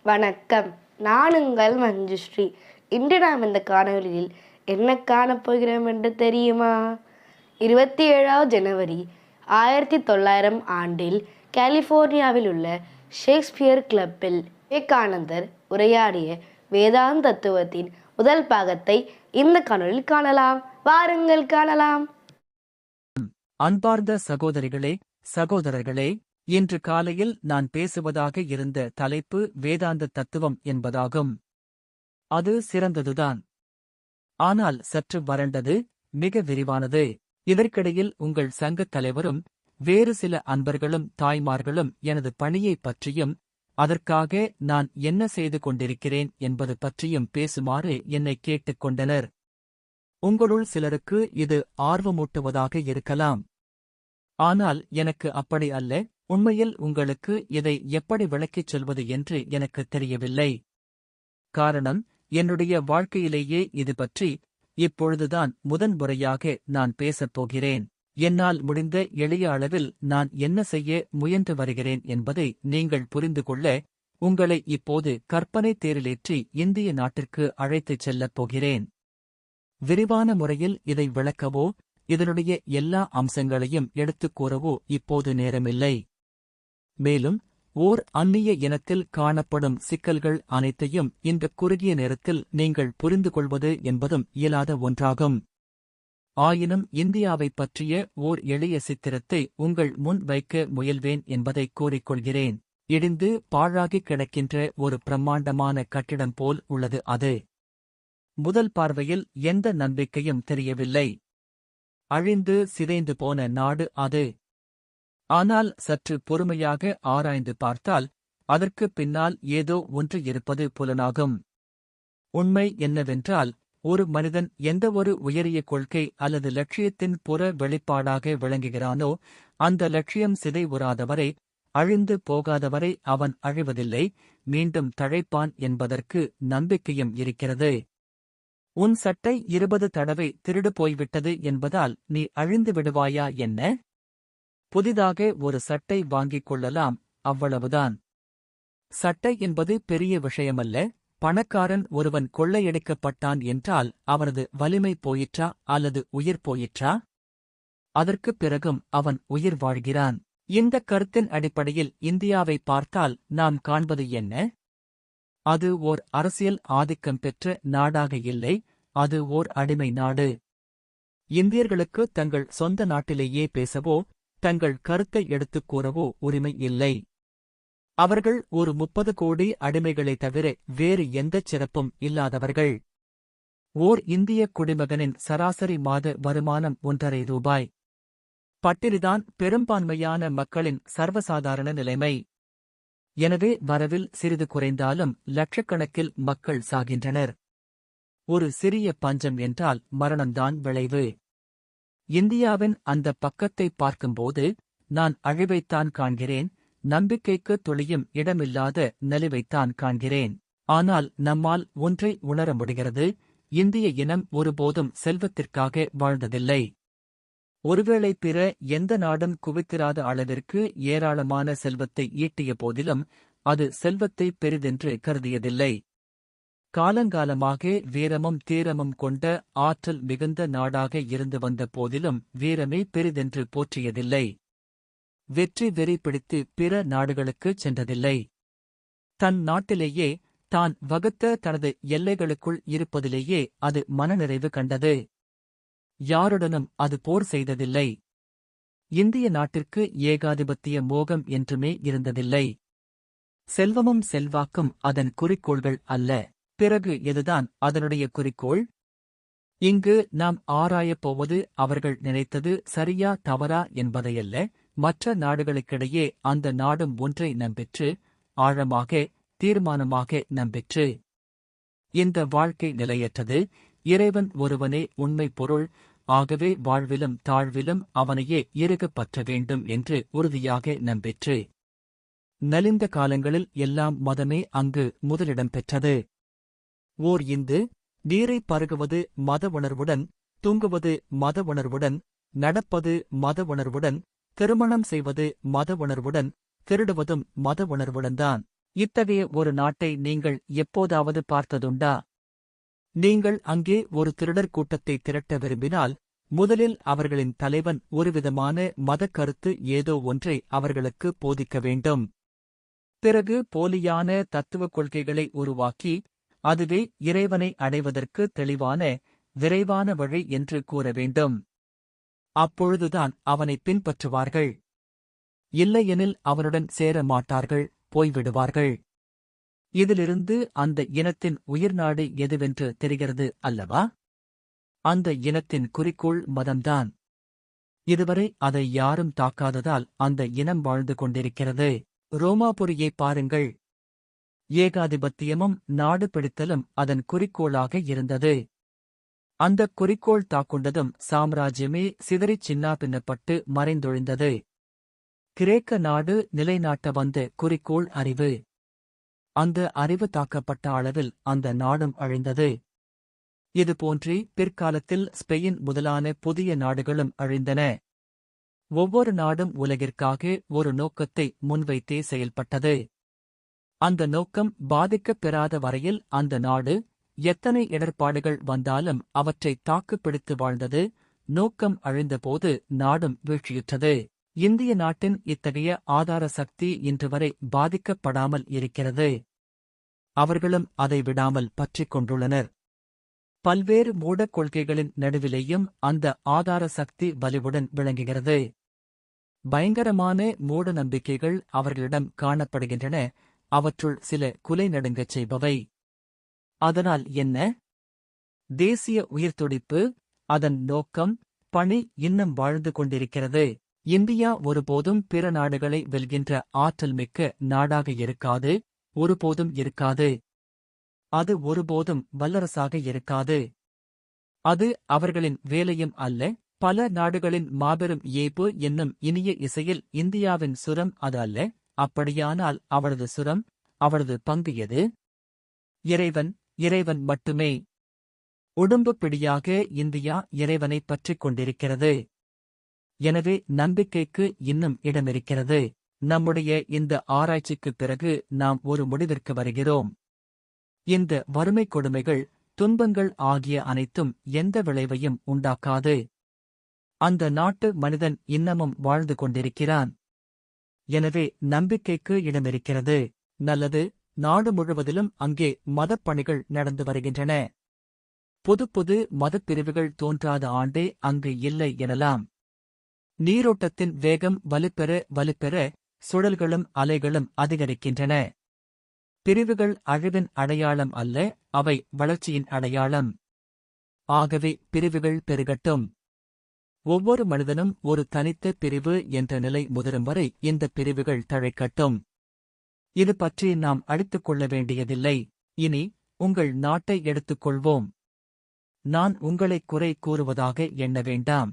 வணக்கம். நான் உங்கள் மஞ்சுஸ்ரீ. இன்று நாம் இந்த காணொளியில் என்ன காணப்போகிறோம் என்று தெரியுமா? 27 ஜனவரி 1900 ஆண்டில் கலிபோர்னியாவில் உள்ள ஷேக்ஸ்பியர் கிளப்பில் விவேகானந்தர் உரையாடிய வேதாந்த தத்துவத்தின் முதல் பாகத்தை இந்த காணொளியில் காணலாம். வாருங்கள் காணலாம். அன்பார்ந்த சகோதரிகளே, சகோதரர்களே, இன்று காலையில் நான் பேசுவதாக இருந்த தலைப்பு வேதாந்த தத்துவம் என்பதாகும். அது சிறந்ததுதான். ஆனால் சற்று வறண்டது, மிக விரிவானது. இதற்கிடையில் உங்கள் சங்கத் தலைவரும் வேறு சில அன்பர்களும் தாய்மார்களும் எனது பணியைப் பற்றியும் அதற்காக நான் என்ன செய்து கொண்டிருக்கிறேன் என்பது பற்றியும் பேசுமாறு என்னை கேட்டுக்கொண்டனர். உங்களுள் சிலருக்கு இது ஆர்வமூட்டுவதாக இருக்கலாம். ஆனால் எனக்கு அப்படி அல்ல. உண்மையில் உங்களுக்கு இதை எப்படி விளக்கிச் சொல்வது என்று எனக்கு தெரியவில்லை. காரணம், என்னுடைய வாழ்க்கையிலேயே இது பற்றி இப்பொழுதுதான் முதன்முறையாக நான் பேசப் போகிறேன். என்னால் முடிந்த எளிய அளவில் நான் என்ன செய்ய முயன்று வருகிறேன் என்பதை நீங்கள் புரிந்து கொள்ள உங்களை இப்போது கற்பனை தேரிலேற்றி இந்திய நாட்டிற்கு அழைத்துச் செல்லப் போகிறேன். விரிவான முறையில் இதை விளக்கவோ இதனுடைய எல்லா அம்சங்களையும் எடுத்துக் கூறவோ இப்போது நேரமில்லை. மேலும் ஓர் அந்நிய இனத்தில் காணப்படும் சிக்கல்கள் அனைத்தையும் இந்த குறுகிய நேரத்தில் நீங்கள் புரிந்து கொள்வது என்பதும் இயலாத ஒன்றாகும். ஆயினும் இந்தியாவைப் பற்றிய ஓர் எளிய சித்திரத்தை உங்கள் முன் வைக்க முயல்வேன் என்பதை கூறிக்கொள்கிறேன். இடிந்து பாழாகிக் கிடக்கின்ற ஒரு பிரம்மாண்டமான கட்டிடம் போல் உள்ளது அது. முதல் பார்வையில் எந்த நம்பிக்கையும் தெரியவில்லை. அழிந்து சிதைந்து போன நாடு அது. ஆனால் சற்று பொறுமையாக ஆராய்ந்து பார்த்தால் அதற்குப் பின்னால் ஏதோ ஒன்று இருப்பது புலனாகும். உண்மை என்னவென்றால், ஒரு மனிதன் எந்தவொரு உயரிய கொள்கை அல்லது லட்சியத்தின் புற வெளிப்பாடாக விளங்குகிறானோ, அந்த லட்சியம் சிதைவுறாதவரை, அழிந்து போகாதவரை அவன் அழிவதில்லை, மீண்டும் தழைப்பான் என்பதற்கு நம்பிக்கையும் இருக்கிறது. உன் சட்டை 20 தடவை திருடு போய்விட்டது என்பதால் நீ அழிந்து விடுவாயா என்ன? புதிதாக ஒரு சட்டை வாங்கிக் கொள்ளலாம், அவ்வளவுதான். சட்டை என்பது பெரிய விஷயமல்ல. பணக்காரன் ஒருவன் கொள்ளையடிக்கப்பட்டான் என்றால் அவனது வலிமை போயிற்றா அல்லது உயிர் போயிற்றா? அதற்குப் பிறகும் அவன் உயிர் வாழ்கிறான். இந்த கருத்தின் அடிப்படையில் இந்தியாவை பார்த்தால் நாம் காண்பது என்ன? அது ஓர் அரசியல் ஆதிக்கம் பெற்ற நாடாக இல்லை, அது ஓர் அடிமை நாடு. இந்தியர்களுக்கு தங்கள் சொந்த நாட்டிலேயே பேசவோ தங்கள் கருத்தை எடுத்துக் கூறவோ உரிமை இல்லை. அவர்கள் ஒரு 30 கோடி அடிமைகளைத் தவிர வேறு எந்தச் சிறப்பும் இல்லாதவர்கள். ஓர் இந்திய குடிமகனின் சராசரி மாத வருமானம் ரூபாய் 1.5. பட்டினிதான் பெரும்பான்மையான மக்களின் சர்வசாதாரண நிலைமை. எனவே வரவில் சிறிது குறைந்தாலும் லட்சக்கணக்கில் மக்கள் சாகின்றனர். ஒரு சிறிய பஞ்சம் என்றால் மரணம்தான் விளைவு. இந்தியாவின் அந்த பக்கத்தை பார்க்கும்போது நான் அழிவைத்தான் காண்கிறேன், நம்பிக்கைக்கு துளியும் இடமில்லாத நலிவைத்தான் காண்கிறேன். ஆனால் நம்மால் ஒன்றை உணர முடிகிறது: இந்திய இனம் ஒருபோதும் செல்வத்திற்காக வாழ்ந்ததில்லை. ஒருவேளை பிற எந்த நாடும் குவித்திராத அளவிற்கு ஏராளமான செல்வத்தை ஈட்டிய போதிலும் அது செல்வத்தை பெரிதென்று கருதியதில்லை. காலங்காலமாக வீரமும் தீரமும் கொண்ட ஆற்றல் மிகுந்த நாடாக இருந்து வந்த போதிலும் வீரமே பெரிதென்று போற்றியதில்லை. வெற்றி வெறி பிடித்து பிற நாடுகளுக்குச் சென்றதில்லை. தன் நாட்டிலேயே தான் வகுத்த தனது எல்லைகளுக்குள் இருப்பதிலேயே அது மனநிறைவு கண்டது. யாருடனும் அது போர் செய்ததில்லை. இந்திய நாட்டிற்கு ஏகாதிபத்திய மோகம் என்றுமே இருந்ததில்லை. செல்வமும் செல்வாக்கும் அதன் குறிக்கோள்கள் அல்ல. பிறகு எதுதான் அதனுடைய குறிக்கோள்? இங்கு நாம் ஆராயப் போவது அவர்கள் நினைத்தது சரியா தவறா என்பதையல்ல, மற்ற நாடுகளுக்கிடையே அந்த நாடும் ஒன்றை நம்பிற்று, ஆழமாக, தீர்மானமாக நம்பிற்று. இந்த வாழ்க்கை நிலையற்றது, இறைவன் ஒருவனே உண்மை பொருள், ஆகவே வாழ்விலும் தாழ்விலும் அவனையே இறுகப் பற்ற வேண்டும் என்று உறுதியாக நம்பிற்று. நலிந்த காலங்களில் எல்லாம் மதமே அங்கு முதலிடம் பெற்றது. ஓர் இந்து நீரை பருகுவது மத உணர்வுடன், தூங்குவது மத உணர்வுடன், நடப்பது மத உணர்வுடன், திருமணம் செய்வது மத உணர்வுடன், திருடுவதும் மத உணர்வுடன்தான். இத்தகைய ஒரு நாட்டை நீங்கள் எப்போதாவது பார்த்ததுண்டா? நீங்கள் அங்கே ஒரு திருடர் கூட்டத்தை திரட்ட விரும்பினால், முதலில் அவர்களின் தலைவன் ஒருவிதமான மதக் கருத்து ஏதோ ஒன்றை அவர்களுக்கு போதிக்க வேண்டும். பிறகு போலியான தத்துவக் கொள்கைகளை உருவாக்கி, அதுவே இறைவனை அடைவதற்கு தெளிவான, விரைவான வழி என்று கூற வேண்டும். அப்பொழுதுதான் அவனை பின்பற்றுவார்கள். இல்லையெனில் அவனுடன் சேர மாட்டார்கள், போய்விடுவார்கள். இதிலிருந்து அந்த இனத்தின் உயிர்நாடு எதுவென்று தெரிகிறது அல்லவா? அந்த இனத்தின் குறிக்கோள் மதம்தான். இதுவரை அதை யாரும் தாக்காததால் அந்த இனம் வாழ்ந்து கொண்டிருக்கிறது. ரோமாபுரியை பாருங்கள். ஏகாதிபத்தியமும் நாடு பிடித்தலும் அதன் குறிக்கோளாக இருந்தது. அந்தக் குறிக்கோள் தாக்குண்டதும் சாம்ராஜ்யமே சிதறிச் சின்னாபின்னப்பட்டு மறைந்தொழிந்தது. கிரேக்க நாடு நிலைநாட்ட வந்த குறிக்கோள் அறிவு. அந்த அறிவு தாக்கப்பட்ட அளவில் அந்த நாடும் அழிந்தது. இதுபோன்றே பிற்காலத்தில் ஸ்பெயின் முதலான புதிய நாடுகளும் அழிந்தன. ஒவ்வொரு நாடும் உலகிற்காக ஒரு நோக்கத்தை முன்வைத்தே செயல்பட்டது. அந்த நோக்கம் பாதிக்கப் பெறாத வரையில் அந்த நாடு, எத்தனை இடர்ப்பாடுகள் வந்தாலும் அவற்றை தாக்குப்பிடித்து வாழ்ந்தது. நோக்கம் அழிந்தபோது நாடும் வீழ்ச்சியுற்றது. இந்திய நாட்டின் இத்தகைய ஆதார சக்தி இன்று வரை பாதிக்கப்படாமல் இருக்கிறது. அவர்களும் அதை விடாமல் பற்றிக் கொண்டுள்ளனர். பல்வேறு மூடக் கொள்கைகளின் நடுவிலேயும் அந்த ஆதார சக்தி வலிவுடன் விளங்குகிறது. பயங்கரமான மூட நம்பிக்கைகள் அவர்களிடம் காணப்படுகின்றன. அவற்றுள் சில குலை நடுங்கச் செய்பவை. அதனால் என்ன? தேசிய உயிர்த்துடிப்பு, அதன் நோக்கம், பணி இன்னும் வாழ்ந்து கொண்டிருக்கிறது. இந்தியா ஒருபோதும் பிற நாடுகளை வெல்கின்ற ஆற்றல் மிக்க நாடாக இருக்காது, ஒருபோதும் இருக்காது. அது ஒருபோதும் வல்லரசாக இருக்காது. அது அவர்களின் வேலையும் அல்ல. பல நாடுகளின் மாபெரும் ஏய்ப்பு என்னும் இனிய இசையில் இந்தியாவின் சுரம் அது அல்ல. அப்படியானால் அவளது சுரம், அவளது பங்கு எது? இறைவன், இறைவன் மட்டுமே. உடும்புப் பிடியாக இந்தியா இறைவனைப் பற்றிக் கொண்டிருக்கிறது. எனவே நம்பிக்கைக்கு இன்னும் இடமிருக்கிறது. நம்முடைய இந்த ஆராய்ச்சிக்குப் பிறகு நாம் ஒரு முடிவிற்கு வருகிறோம். இந்த வறுமை கொடுமைகள், துன்பங்கள் ஆகிய அனைத்தும் எந்த விளைவையும் உண்டாக்காது. அந்த நாட்டு மனிதன் இன்னமும் வாழ்ந்து கொண்டிருக்கிறான். எனவே நம்பிக்கைக்கு இடமிருக்கிறது. நல்லது. நாடு முழுவதிலும் அங்கே மதப்பணிகள் நடந்து வருகின்றன. புது புது மதப்பிரிவுகள் தோன்றாத ஆண்டே அங்கு இல்லை எனலாம். நீரோட்டத்தின் வேகம் வலுப்பெற சுழல்களும் அலைகளும் அதிகரிக்கின்றன. பிரிவுகள் அழிவின் அடையாளம் அல்ல, அவை வளர்ச்சியின் அடையாளம். ஆகவே பிரிவுகள் பெருகட்டும். ஒவ்வொரு மனிதனும் ஒரு தனித்த பிரிவு என்ற நிலை முதிரும் வரை இந்த பிரிவுகள் தழைக்கட்டும். இது பற்றி நாம் அடித்துக் கொள்ள வேண்டியதில்லை. இனி உங்கள் நாட்டை எடுத்துக்கொள்வோம். நான் உங்களை குறை கூறுவதாக எண்ண வேண்டாம்.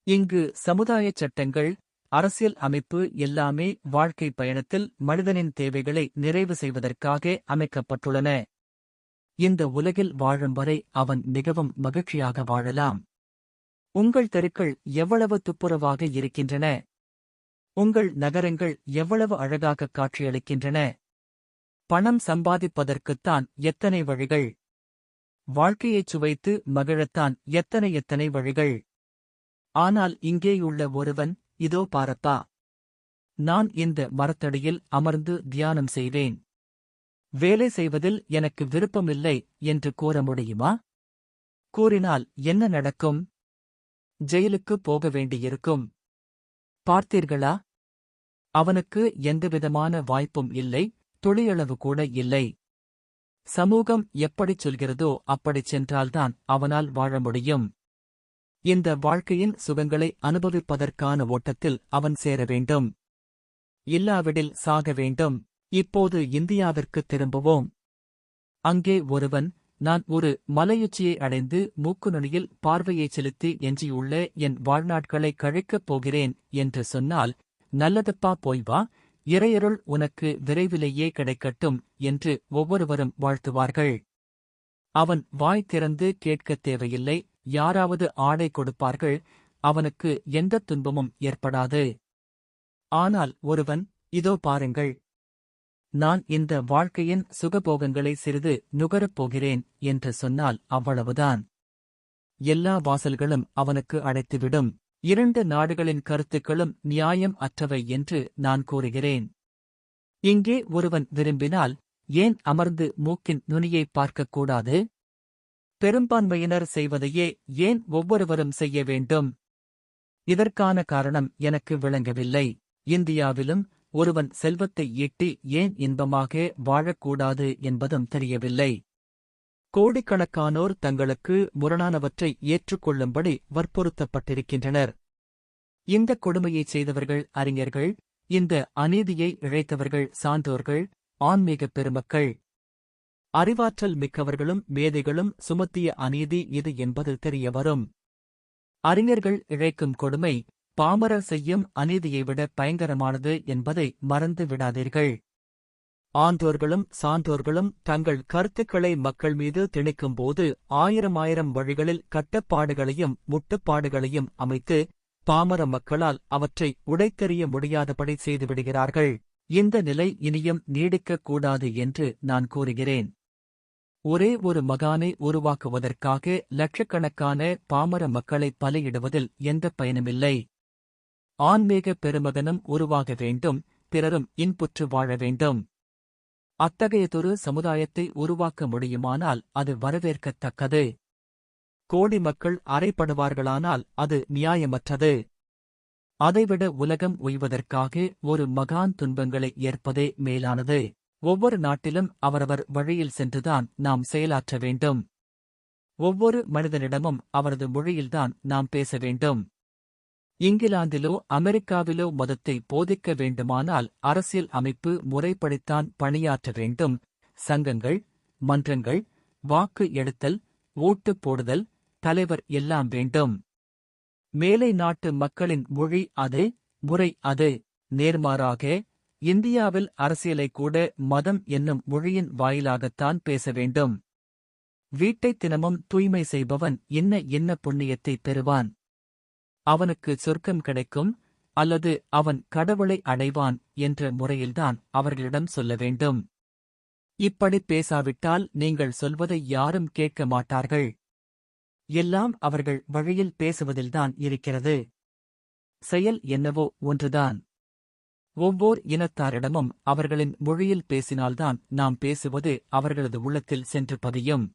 இங்கு சமுதாயச் சட்டங்கள், அரசியல் அமைப்பு எல்லாமே வாழ்க்கை பயணத்தில் மனிதனின் தேவைகளை நிறைவு செய்வதற்காக அமைக்கப்பட்டுள்ளன. இந்த உலகில் வாழும் வரை அவன் மிகவும் மகிழ்ச்சியாக வாழலாம். உங்கள் தெருக்கள் எவ்வளவு துப்புரவாக இருக்கின்றன! உங்கள் நகரங்கள் எவ்வளவு அழகாக காட்சியளிக்கின்றன! பணம் சம்பாதிப்பதற்குத்தான் எத்தனை வழிகள்! வாழ்க்கையைச் சுவைத்து மகிழத்தான் எத்தனை வழிகள்! ஆனால் இங்கேயுள்ள ஒருவன், இதோ பாரப்பா! நான் இந்த மரத்தடியில் அமர்ந்து தியானம் செய்வேன். வேலை செய்வதில் எனக்கு விருப்பமில்லை என்று கூற முடியுமா? கூறினால் என்ன நடக்கும்? ஜெயிலுக்கு போக வேண்டியிருக்கும். பார்த்தீர்களா? அவனுக்கு எந்தவிதமான வாய்ப்பும் இல்லை, துளியளவு கூட இல்லை. சமூகம் எப்படிச் சொல்கிறதோ அப்படிச் சென்றால்தான் அவனால் வாழ முடியும். இந்த வாழ்க்கையின் சுகங்களை அனுபவிப்பதற்கான ஓட்டத்தில் அவன் சேர வேண்டும். இல்லாவிடில் சாக வேண்டும். இப்போது இந்தியாவிற்குத் திரும்புவோம். அங்கே ஒருவன், நான் ஒரு மலையுச்சியை அடைந்து மூக்குநுனியில் பார்வையைச் செலுத்தி எஞ்சியுள்ள என் வாழ்நாட்களை கழிக்கப் போகிறேன் என்று சொன்னால், நல்லதப்பா, போய் வா, இறையருள் உனக்கு விரைவிலேயே கிடைக்கட்டும் என்று ஒவ்வொருவரும் வாழ்த்துவார்கள். அவன் வாய் திறந்து கேட்கத் தேவையில்லை. யாராவது ஆடை கொடுப்பார்கள். அவனுக்கு எந்தத் துன்பமும் ஏற்படாது. ஆனால் ஒருவன், இதோ பாருங்கள், நான் இந்த வாழ்க்கையின் சுகபோகங்களை சிறிது நுகரப் போகிறேன் என்று சொன்னால் அவ்வளவுதான். எல்லா வாசல்களும் அவனுக்கு அடைத்துவிடும். 2 நாடுகளின் கருத்துக்களும் நியாயம் அற்றவை என்று நான் கூறுகிறேன். இங்கே ஒருவன் விரும்பினால் ஏன் அமர்ந்து மூக்கின் நுனியை பார்க்கக்கூடாது? பெரும்பான்மையினர் செய்வதையே ஏன் ஒவ்வொருவரும் செய்ய வேண்டும்? இதற்கான காரணம் எனக்கு விளங்கவில்லை. இந்தியாவிலும் ஒருவன் செல்வத்தை ஈட்டி ஏன் இன்பமாக வாழக்கூடாது என்பதும் தெரியவில்லை. கோடிக்கணக்கானோர் தங்களுக்கு முரணானவற்றை ஏற்றுக்கொள்ளும்படி வற்புறுத்தப்பட்டிருக்கின்றனர். இந்த கொடுமையைச் செய்தவர்கள் அறிஞர்கள், இந்த அநீதியை இழைத்தவர்கள் சான்றோர்கள், ஆன்மீகப் பெருமக்கள். அறிவாற்றல் மிக்கவர்களும் மேதைகளும் சுமத்திய அநீதி இது என்பது தெரியவரும். அறிஞர்கள் இழைக்கும் கொடுமை பாமரர் செய்யும் அநீதியை விட பயங்கரமானது என்பதை மறந்து விடாதீர்கள். ஆன்றோர்களும் சான்றோர்களும் தங்கள் கருத்துக்களை மக்கள் மீது திணிக்கும்போது ஆயிரம் வழிகளில் கட்டப்பாடுகளையும் முட்டுப்பாடுகளையும் அமைத்து பாமர மக்களால் அவற்றை உடைத்தெறிய முடியாதபடி செய்துவிடுகிறார்கள். இந்த நிலை இனியும் நீடிக்கக்கூடாது என்று நான் கூறுகிறேன். ஒரே ஒரு மகானை உருவாக்குவதற்காக லட்சக்கணக்கான பாமர மக்களை பலியிடுவதில் எந்த பயனுமில்லை. ஆன்மீக பெருமகனும் உருவாக வேண்டும், பிறரும் இன்புற்று வாழ வேண்டும். அத்தகையதொரு சமுதாயத்தை உருவாக்க முடியுமானால் அது வரவேற்கத்தக்கது. கோடி மக்கள் அறைப்படுவார்களானால் அது நியாயமற்றது. அதைவிட உலகம் உய்வதற்காக ஒரு மகான் துன்பங்களை ஏற்பதே மேலானது. ஒவ்வொரு நாட்டிலும் அவரவர் வழியில் சென்றுதான் நாம் செயலாற்ற வேண்டும். ஒவ்வொரு மனிதனிடமும் அவரது மொழியில்தான் நாம் பேச வேண்டும். இங்கிலாந்திலோ அமெரிக்காவிலோ மதத்தை போதிக்க வேண்டுமானால் அரசியல் அமைப்பு முறைப்படித்தான் பணியாற்ற வேண்டும். சங்கங்கள், மன்றங்கள், வாக்கு எடுத்தல், ஓட்டு போடுதல், தலைவர் எல்லாம் வேண்டும். மேலை நாட்டு மக்களின் மொழி அது, முறை அது. நேர்மாறாக இந்தியாவில் அரசியலை கூட மதம் என்னும் மொழியின் வாயிலாகத்தான் பேச வேண்டும். வீட்டைத் தினமும் தூய்மை செய்பவன் என்ன புண்ணியத்தை பெறுவான்? அவனுக்கு சொர்க்கம் கிடைக்கும் அல்லது அவன் கடவுளை அடைவான் என்ற முறையில்தான் அவர்களிடம் சொல்ல வேண்டும். இப்படி பேசாவிட்டால் நீங்கள் சொல்வதை யாரும் கேட்க மாட்டார்கள். எல்லாம் அவர்கள் வழியில் பேசுவதில்தான் இருக்கிறது. செயல் என்னவோ ஒன்றுதான். ஒவ்வோர் இனத்தாரிடமும் அவர்களின் மொழியில் பேசினால்தான் நாம் பேசுவது அவர்களது உள்ளத்தில் சென்று பதியும்.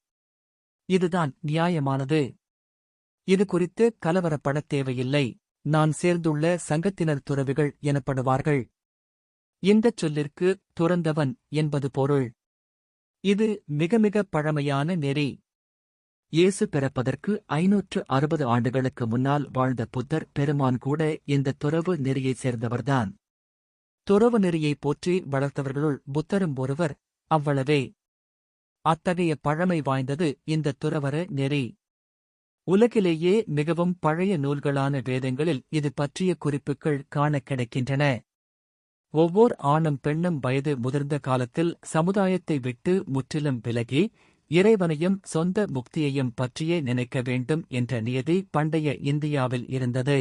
இதுதான் நியாயமானது. இது குறித்து கலவரப்படத் தேவையில்லை. நான் சேர்ந்துள்ள சங்கத்தினர் துறவிகள் எனப்படுவார்கள். இந்தச் சொல்லிற்கு துறந்தவன் என்பது பொருள். இது மிக பழமையான நெறி. இயேசு பிறப்பதற்கு 560 ஆண்டுகளுக்கு முன்னால் வாழ்ந்த புத்தர் பெருமான் கூட இந்த துறவு நெறியைச் சேர்ந்தவர்தான். துறவு நெறியை போற்றி வளர்த்தவர்களுள் புத்தரும் ஒருவர், அவ்வளவே. அத்தகைய பழமை வாய்ந்தது இந்த துறவற நெறி. உலகிலேயே மிகவும் பழைய நூல்களான வேதங்களில் இது பற்றிய குறிப்புகள் காணக் கிடைக்கின்றன. ஒவ்வோர் ஆணும் பெண்ணும் வயது முதிர்ந்த காலத்தில் சமுதாயத்தை விட்டு முற்றிலும் விலகி இறைவனையும் சொந்த முக்தியையும் பற்றியே நினைக்க வேண்டும் என்ற நியதி பண்டைய இந்தியாவில் இருந்தது.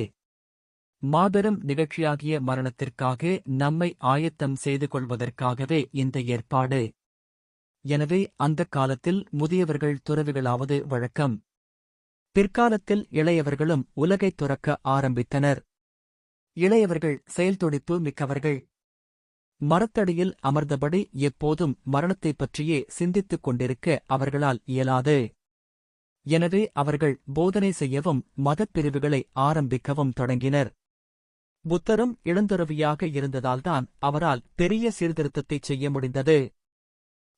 மாபெரும் நிகழ்ச்சியாகிய மரணத்திற்காக நம்மை ஆயத்தம் செய்து கொள்வதற்காகவே இந்த ஏற்பாடு. எனவே அந்தக் காலத்தில் முதியவர்கள் துறவிகளாவது வழக்கம். பிற்காலத்தில் இளையவர்களும் உலகைத் துறக்க ஆரம்பித்தனர். இளையவர்கள் செயல்துடிப்பு மிக்கவர்கள். மரத்தடியில் அமர்ந்தபடி எப்போதும் மரணத்தைப் பற்றியே சிந்தித்துக் கொண்டிருக்க அவர்களால் இயலாது. எனவே அவர்கள் போதனை செய்யவும் மதப்பிரிவுகளை ஆரம்பிக்கவும் தொடங்கினர். புத்தரும் இளந்துறவியாக இருந்ததால்தான் அவரால் பெரிய சீர்திருத்தத்தைச் செய்ய முடிந்தது.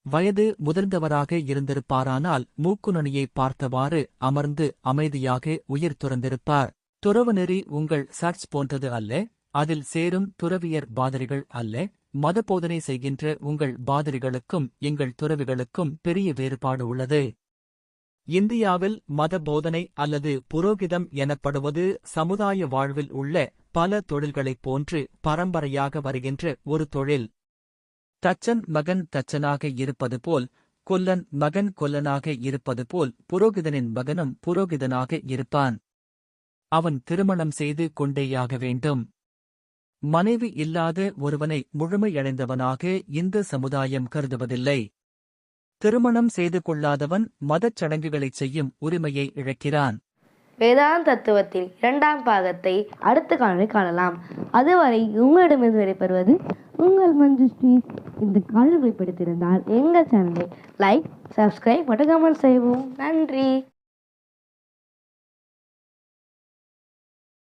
வயது முதிர்ந்தவராக இருந்திருப்பாரானால் மூக்குநுனியை பார்த்தவாறு அமர்ந்து அமைதியாக உயிர் துறந்திருப்பார். துறவு நெறி உங்கள் சர்ச் போன்றது அல்ல. அதில் சேரும் துறவியர் பாதிரிகள் அல்ல. மதபோதனை செய்கின்ற உங்கள் பாதிரிகளுக்கும் எங்கள் துறவிகளுக்கும் பெரிய வேறுபாடு உள்ளது. இந்தியாவில் மத போதனை அல்லது புரோகிதம் எனப்படுவது சமுதாய வாழ்வில் உள்ள பல தொழில்களைப் போன்று பரம்பரையாக வருகின்ற ஒரு தொழில். தச்சன் மகன் தச்சனாக இருப்பது போல், கொல்லன் மகன் கொல்லனாக இருப்பது போல் புரோகிதனின் மகனும் புரோகிதனாக இருப்பான். அவன் திருமணம் செய்து கொண்டேயாக வேண்டும். மனைவி இல்லாத ஒருவனை முழுமையடைந்தவனாக இந்து சமுதாயம் கருதுவதில்லை. திருமணம் செய்து கொள்ளாதவன் மதச் சடங்குகளைச் செய்யும் உரிமையை இழக்கிறான். வேதாந்த தத்துவத்தின் 2ஆம் பாகத்தை அடுத்த காணொளியில் காணலாம். அதுவரை உங்களிடமிருந்து விடைபெறுவது உங்கள் மஞ்சுஸ்ரீ. இந்த காணொளி பிடித்திருந்தால் எங்கள் சேனலை லைக், சப்ஸ்கிரைப் மற்றும் கமெண்ட் செய்வோம். நன்றி.